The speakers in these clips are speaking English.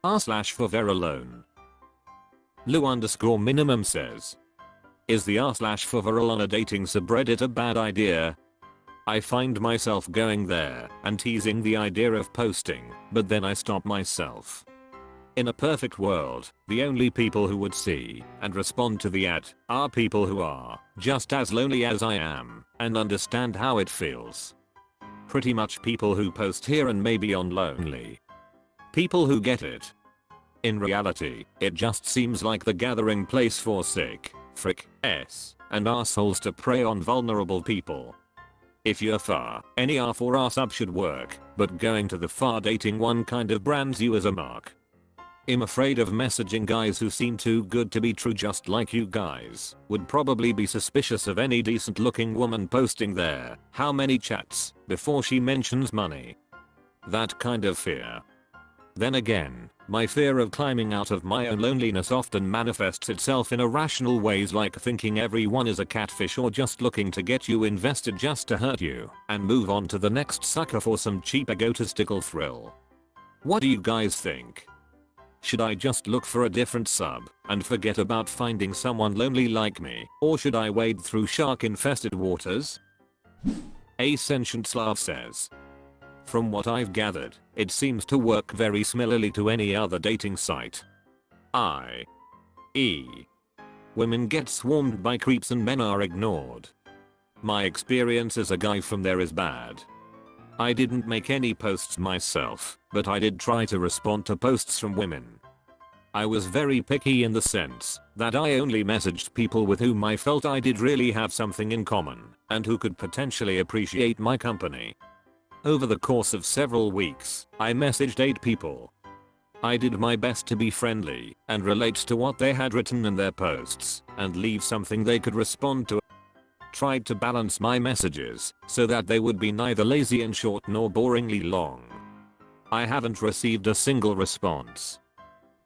r/ForeverAlone. Lou_minimum says, is the r/ForeverAloneDating subreddit a bad idea? I find myself going there and teasing the idea of posting, but then I stop myself. In a perfect world, the only people who would see and respond to the ad are people who are just as lonely as I am and understand how it feels. Pretty much people who post here and maybe on lonely. People who get it. In reality, it just seems like the gathering place for sick, fricks, and assholes to prey on vulnerable people. If you're far, any r/for sub should work, but going to the far dating one kind of brands you as a mark. I'm afraid of messaging guys who seem too good to be true, just like you guys would probably be suspicious of any decent looking woman posting there how many chats before she mentions money. That kind of fear. Then again, my fear of climbing out of my own loneliness often manifests itself in irrational ways, like thinking everyone is a catfish or just looking to get you invested just to hurt you and move on to the next sucker for some cheap egotistical thrill. What do you guys think? Should I just look for a different sub and forget about finding someone lonely like me, or should I wade through shark-infested waters? A Sentient Slav says, from what I've gathered, it seems to work very similarly to any other dating site. i.e., women get swarmed by creeps and men are ignored. My experience as a guy from there is bad. I didn't make any posts myself, but I did try to respond to posts from women. I was very picky in the sense that I only messaged people with whom I felt I did really have something in common and who could potentially appreciate my company. Over the course of several weeks, I messaged 8 people. I did my best to be friendly and relate to what they had written in their posts and leave something they could respond to. Tried to balance my messages so that they would be neither lazy and short nor boringly long. I haven't received a single response.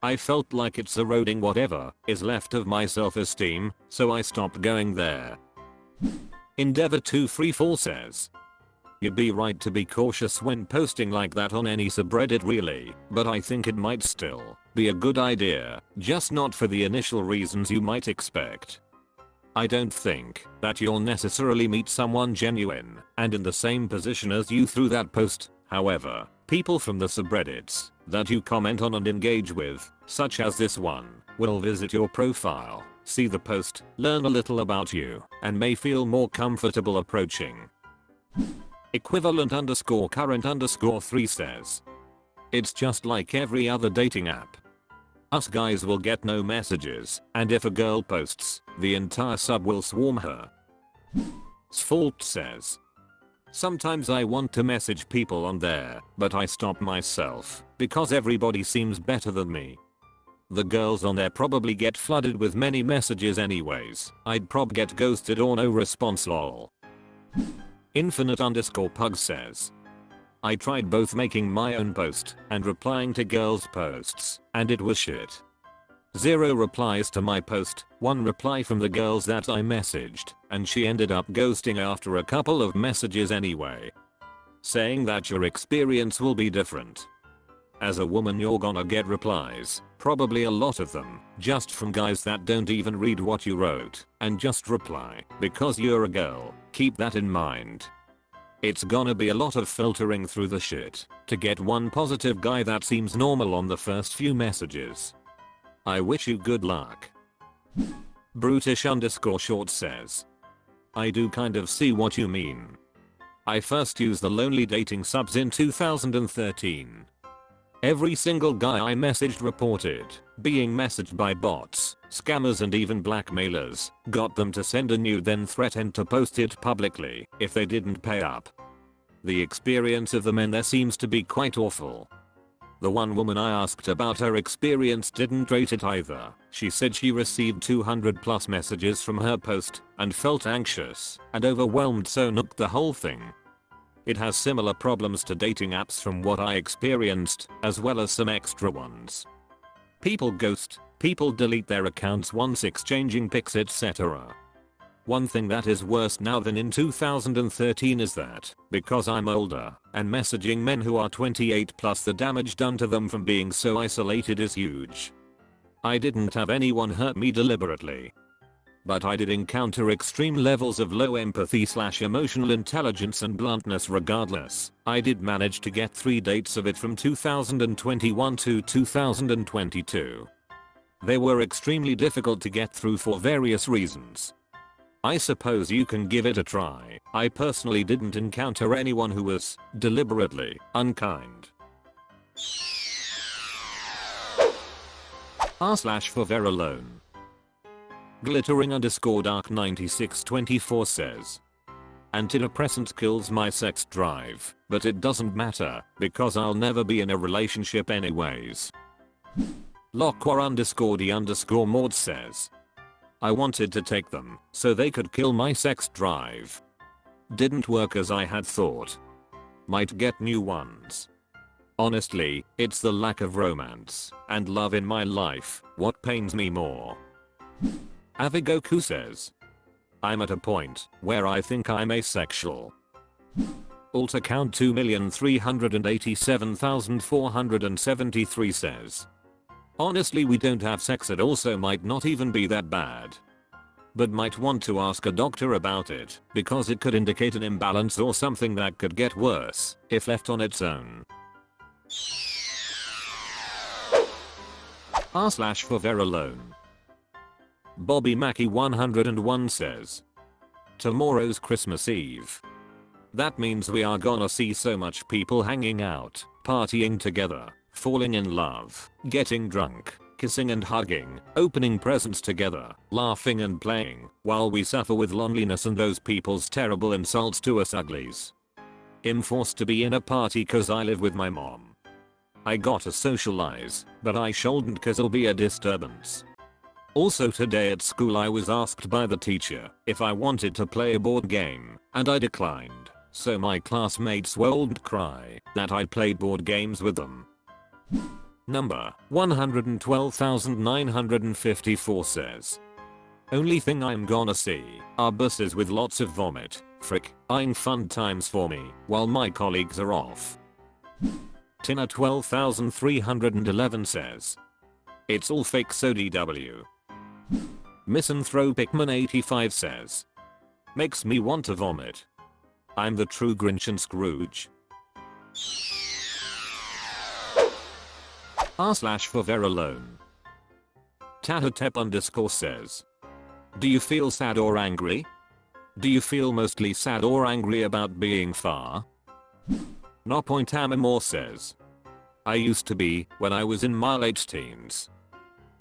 I felt like it's eroding whatever is left of my self-esteem, so I stopped going there. Endeavor234 says, you'd be right to be cautious when posting like that on any subreddit really, but I think it might still be a good idea, just not for the initial reasons you might expect. I don't think that you'll necessarily meet someone genuine and in the same position as you through that post. However, people from the subreddits that you comment on and engage with, such as this one, will visit your profile, see the post, learn a little about you, and may feel more comfortable approaching. Equivalent_current_3 says, it's just like every other dating app. Us guys will get no messages, and if a girl posts, the entire sub will swarm her. Sfault says, sometimes I want to message people on there, but I stop myself because everybody seems better than me. The girls on there probably get flooded with many messages anyways. I'd prob get ghosted or no response lol. Infinite_pug says, I tried both making my own post and replying to girls' posts, and it was shit. 0 replies to my post, 1 reply from the girls that I messaged, and she ended up ghosting after a couple of messages anyway. Saying that your experience will be different. As a woman you're gonna get replies, probably a lot of them, just from guys that don't even read what you wrote, and just reply because you're a girl, keep that in mind. It's gonna be a lot of filtering through the shit to get one positive guy that seems normal on the first few messages. I wish you good luck. Brutish_short says, I do kind of see what you mean. I first used the lonely dating subs in 2013. Every single guy I messaged reported being messaged by bots, scammers and even blackmailers, got them to send a nude then threatened to post it publicly if they didn't pay up. The experience of the men there seems to be quite awful. The one woman I asked about her experience didn't rate it either. She said she received 200+ messages from her post and felt anxious and overwhelmed, so nuked the whole thing. It has similar problems to dating apps from what I experienced, as well as some extra ones. People ghost, people delete their accounts once exchanging pics, etc. One thing that is worse now than in 2013 is that, because I'm older, and messaging men who are 28 plus, the damage done to them from being so isolated is huge. I didn't have anyone hurt me deliberately. But I did encounter extreme levels of low empathy / emotional intelligence and bluntness regardless. I did manage to get 3 dates of it from 2021 to 2022. They were extremely difficult to get through for various reasons. I suppose you can give it a try. I personally didn't encounter anyone who was deliberately unkind. r/ForeverAlone. Glittering_dark9624 says, antidepressants kills my sex drive, but it doesn't matter because I'll never be in a relationship anyways. Lockwa_D_Maud says, I wanted to take them so they could kill my sex drive. Didn't work as I had thought. Might get new ones. Honestly, it's the lack of romance and love in my life what pains me more. Avigoku says, I'm at a point where I think I'm asexual. Alt account 2,387,473 says, honestly we don't have sex at all, so might not even be that bad. But might want to ask a doctor about it because it could indicate an imbalance or something that could get worse if left on its own. r/ForeverAlone. Bobby Mackey 101 says, tomorrow's Christmas Eve. That means we are gonna see so much people hanging out, partying together, falling in love, getting drunk, kissing and hugging, opening presents together, laughing and playing, while we suffer with loneliness and those people's terrible insults to us uglies. I'm forced to be in a party cause I live with my mom. I gotta socialize, but I shouldn't cause it'll be a disturbance. Also today at school I was asked by the teacher if I wanted to play a board game, and I declined, so my classmates won't cry that I played board games with them. Number 112,954 says, only thing I'm gonna see are buses with lots of vomit, frick, eyeing fun times for me while my colleagues are off. Tina 12,311 says, it's all fake so DW. Misanthropicman 85 says, makes me want to vomit. I'm the true Grinch and Scrooge. r/ForeverAlone. Tahatep_ says, do you feel sad or angry? Do you feel mostly sad or angry about being far? Nopointamamore says, I used to be when I was in my late teens.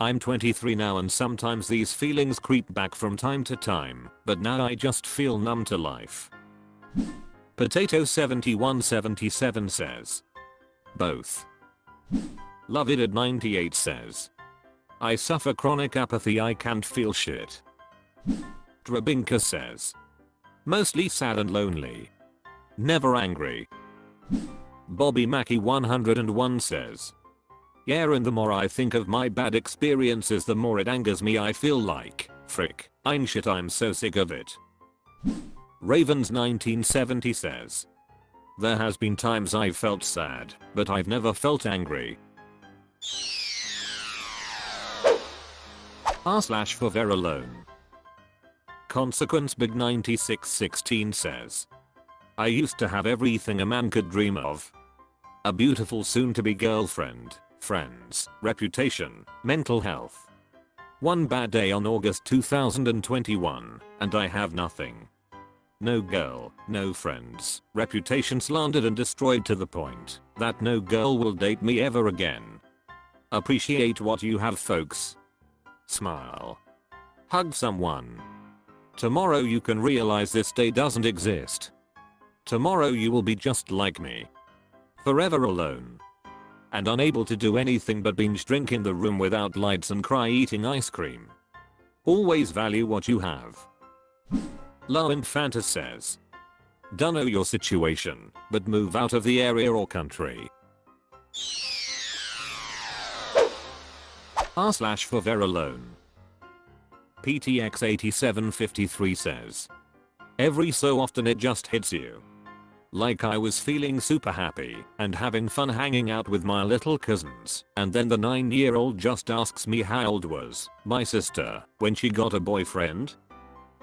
I'm 23 now and sometimes these feelings creep back from time to time, but now I just feel numb to life. Potato7177 says, both. Love it at 98 says, I suffer chronic apathy, I can't feel shit. Drabinka says, mostly sad and lonely. Never angry. Bobby Mackey 101 says, yeah, and the more I think of my bad experiences the more it angers me. I feel like, frick, I'm shit, I'm so sick of it. Ravens 1970 says, there has been times I've felt sad, but I've never felt angry. r/ForeverAlone. Consequence Big 9616 says, I used to have everything a man could dream of. A beautiful soon-to-be girlfriend, friends, reputation, mental health. One bad day on August 2021, and I have nothing. No girl, no friends, reputation slandered and destroyed to the point that no girl will date me ever again. Appreciate what you have, folks. Smile. Hug someone. Tomorrow you can realize this day doesn't exist. Tomorrow you will be just like me. Forever alone. And unable to do anything but binge drink in the room without lights and cry eating ice cream. Always value what you have. Low Infanta says, dunno your situation, but move out of the area or country. r/ForeverAlone. PTX8753 says, every so often it just hits you. Like I was feeling super happy and having fun hanging out with my little cousins, and then the 9-year-old just asks me how old was my sister when she got a boyfriend.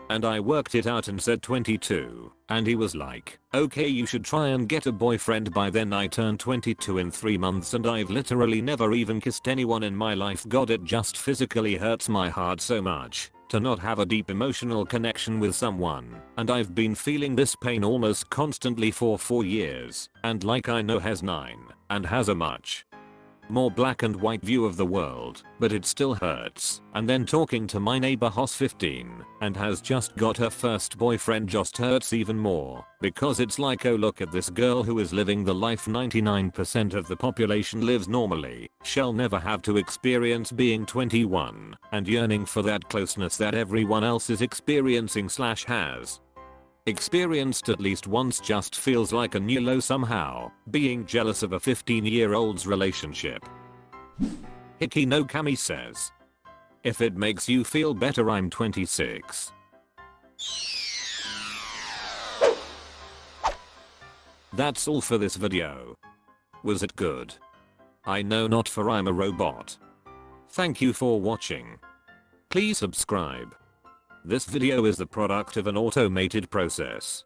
And I worked it out and said 22, and he was like, okay, you should try and get a boyfriend by then. I turned 22 in 3 months and I've literally never even kissed anyone in my life. God, it just physically hurts my heart so much to not have a deep emotional connection with someone, and I've been feeling this pain almost constantly for 4 years, and like I know has 9 and has a much more black and white view of the world, but it still hurts. And then talking to my neighbor who's 15 and has just got her first boyfriend just hurts even more, because it's like, oh, look at this girl who is living the life 99% of the population lives normally. She'll never have to experience being 21 and yearning for that closeness that everyone else is experiencing / has experienced at least once. Just feels like a new low somehow, being jealous of a 15-year-old's relationship. Hiki no Kami says, if it makes you feel better, I'm 26. That's all for this video. Was it good? I know not, for I'm a robot. Thank you for watching. Please subscribe. This video is the product of an automated process.